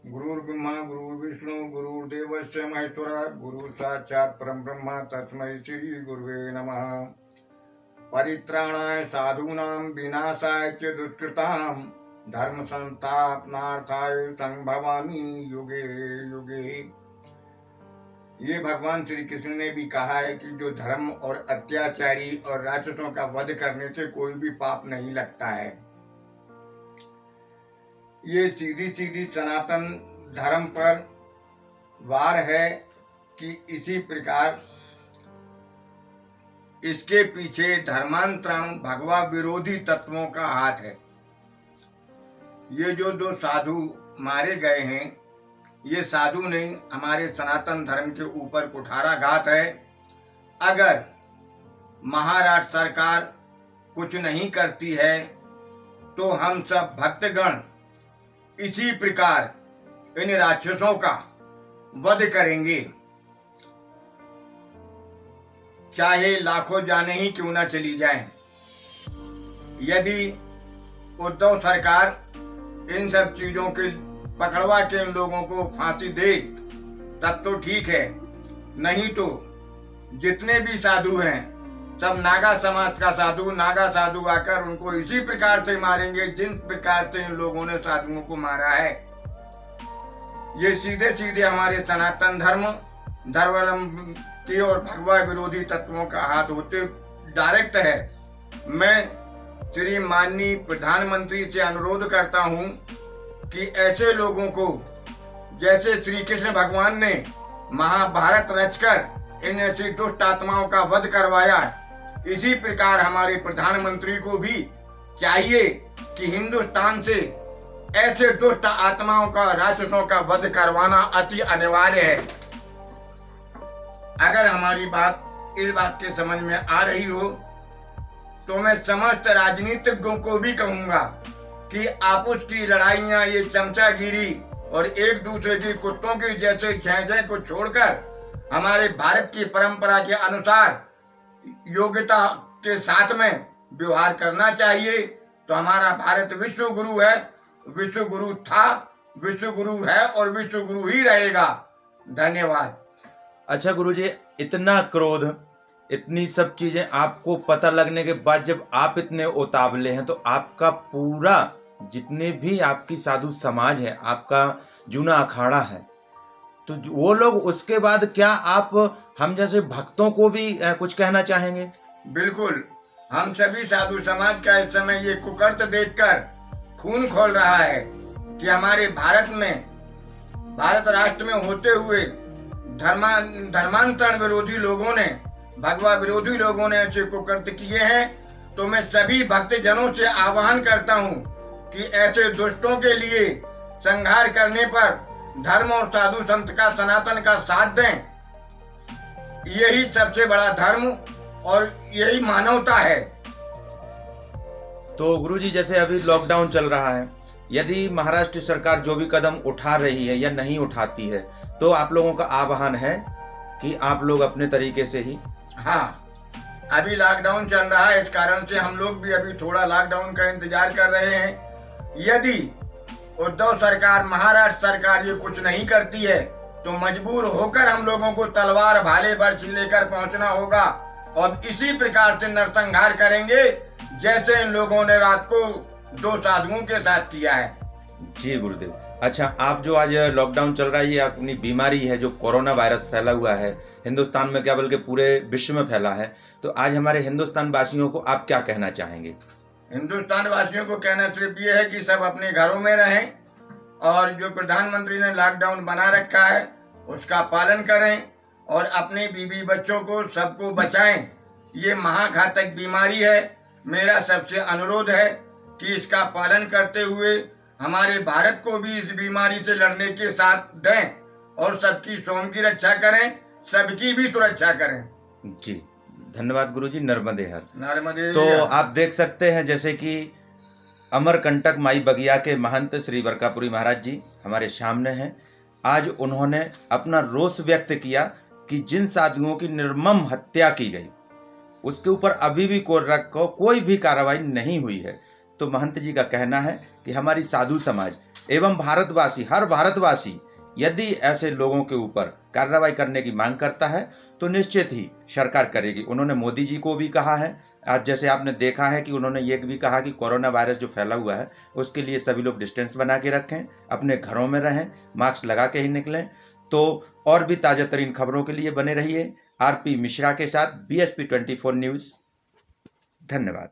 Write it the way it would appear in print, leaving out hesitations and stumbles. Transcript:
गुरुर्ब्रह्मा गुरुर्विष्णु गुरुर्देवस्य महेश्वरः गुरु साक्षात् परब्रह्म तस्मै श्री गुरुवे नमः। परित्राणाय साधूनां विनाशाय च दुष्कृतां धर्म संस्थापनार्थाय संभवामि युगे युगे। ये भगवान श्री कृष्ण ने भी कहा है कि जो धर्म और अत्याचारी और राक्षसों का वध करने से कोई भी पाप नहीं लगता है। ये सीधी सीधी सनातन धर्म पर वार है कि इसी प्रकार इसके पीछे धर्मांतरण भगवा विरोधी तत्वों का हाथ है। ये जो दो साधु मारे गए हैं, ये साधु नहीं, हमारे सनातन धर्म के ऊपर कुठाराघात है। अगर महाराष्ट्र सरकार कुछ नहीं करती है तो हम सब भक्तगण इसी प्रकार इन राक्षसों का वध करेंगे, चाहे लाखों जाने ही क्यों न चली जाएं। यदि उद्धव सरकार इन सब चीजों के पकड़वा के इन लोगों को फांसी दे तब तो ठीक है, नहीं तो जितने भी साधु हैं सब नागा समाज का साधु, नागा साधु आकर उनको इसी प्रकार से मारेंगे जिन प्रकार से इन लोगों ने साधुओं को मारा है। ये सीधे सीधे हमारे सनातन धर्मावलंबी और भगवा विरोधी तत्वों का हाथ होते डायरेक्ट है। मैं श्री माननीय प्रधानमंत्री से अनुरोध करता हूं कि ऐसे लोगों को, जैसे श्री कृष्ण भगवान ने महाभारत रचकर इन ऐसी दुष्ट आत्माओं का वध करवाया, इसी प्रकार हमारे प्रधानमंत्री को भी चाहिए कि हिंदुस्तान से ऐसे दुष्ट आत्माओं का, राक्षसों का वध करवाना अति अनिवार्य है। अगर हमारी बात इस बात के समझ में आ रही हो तो मैं समस्त राजनीतिज्ञों को भी कहूंगा कि आपस की लड़ाइयां, ये चमचागिरी और एक दूसरे की कुत्तों की जैसे झेझे को छोड़कर हमारे भारत की परंपरा के अनुसार योग्यता के साथ में व्यवहार करना चाहिए। तो हमारा भारत विश्व गुरु है, विश्व गुरु था, विश्व गुरु है और विश्व गुरु ही रहेगा। धन्यवाद। अच्छा गुरुजी, इतना क्रोध, इतनी सब चीजें आपको पता लगने के बाद जब आप इतने उतावले हैं तो आपका पूरा जितने भी आपकी साधु समाज है, आपका जूना अखाड़ा है, तो वो लोग उसके बाद क्या आप हम जैसे भक्तों को भी कुछ कहना चाहेंगे? बिल्कुल, हम सभी साधु समाज का इस समय ये कुकर्त देखकर खून खोल रहा है कि हमारे भारत में, भारत राष्ट्र में होते हुए धर्मांतरण विरोधी लोगों ने, भगवा विरोधी लोगों ने ऐसे कुकर्त किए हैं। तो मैं सभी भक्त जनों से आह्वान करता हूँ कि ऐसे दुष्टों के लिए संहार करने पर धर्म और साधु संत का, सनातन का साथ दें। यही सबसे बड़ा धर्म और यही मानवता है। तो गुरुजी, जैसे अभी लॉकडाउन चल रहा है, यदि महाराष्ट्र सरकार जो भी कदम उठा रही है या नहीं उठाती है तो आप लोगों का आह्वान है कि आप लोग अपने तरीके से ही। हाँ, अभी लॉकडाउन चल रहा है, इस कारण से हम लोग भी अभी थोड़ा लॉकडाउन का इंतजार कर रहे हैं। यदि उद्धव सरकार, महाराष्ट्र सरकार ये कुछ नहीं करती है तो मजबूर होकर हम लोगों को तलवार, भाले, बर्छी लेकर पहुंचना होगा और इसी प्रकार से नरसंहार करेंगे जैसे इन लोगों ने रात को दो साधुओं के साथ किया है। जी गुरुदेव। अच्छा, आप जो आज लॉकडाउन चल रहा है, ये अपनी बीमारी है जो कोरोना वायरस फैला हुआ है हिंदुस्तान में, क्या बल्कि पूरे विश्व में फैला है, तो आज हमारे हिंदुस्तान वासियों को आप क्या कहना चाहेंगे? हिंदुस्तान वासियों को कहना सिर्फ ये है कि सब अपने घरों में रहें और जो प्रधानमंत्री ने लॉकडाउन बना रखा है उसका पालन करें और अपने बीवी बच्चों को, सबको बचाएं। ये महाघातक बीमारी है। मेरा सबसे अनुरोध है कि इसका पालन करते हुए हमारे भारत को भी इस बीमारी से लड़ने के साथ दें और सबकी सोम की रक्षा करें, सबकी भी सुरक्षा करें। जी धन्यवाद गुरुजी। नर्मदे हर। नर्मदे। तो आप देख सकते हैं जैसे कि अमरकंटक माई बगिया के महंत श्री बरकापुरी महाराज जी हमारे सामने हैं। आज उन्होंने अपना रोष व्यक्त किया कि जिन साधुओं की निर्मम हत्या की गई उसके ऊपर अभी भी कोई भी कार्रवाई नहीं हुई है। तो महंत जी का कहना है कि हमारी साधु समाज एवं भारतवासी, हर भारतवासी यदि ऐसे लोगों के ऊपर कार्रवाई करने की मांग करता है तो निश्चित ही सरकार करेगी। उन्होंने मोदी जी को भी कहा है, आज जैसे आपने देखा है कि उन्होंने ये भी कहा कि कोरोना वायरस जो फैला हुआ है उसके लिए सभी लोग डिस्टेंस बना के रखें, अपने घरों में रहें, मास्क लगा के ही निकलें। तो और भी ताज़ा तरीन खबरों के लिए बने रहिए आरपी मिश्रा के साथ BSP 24 न्यूज़। धन्यवाद।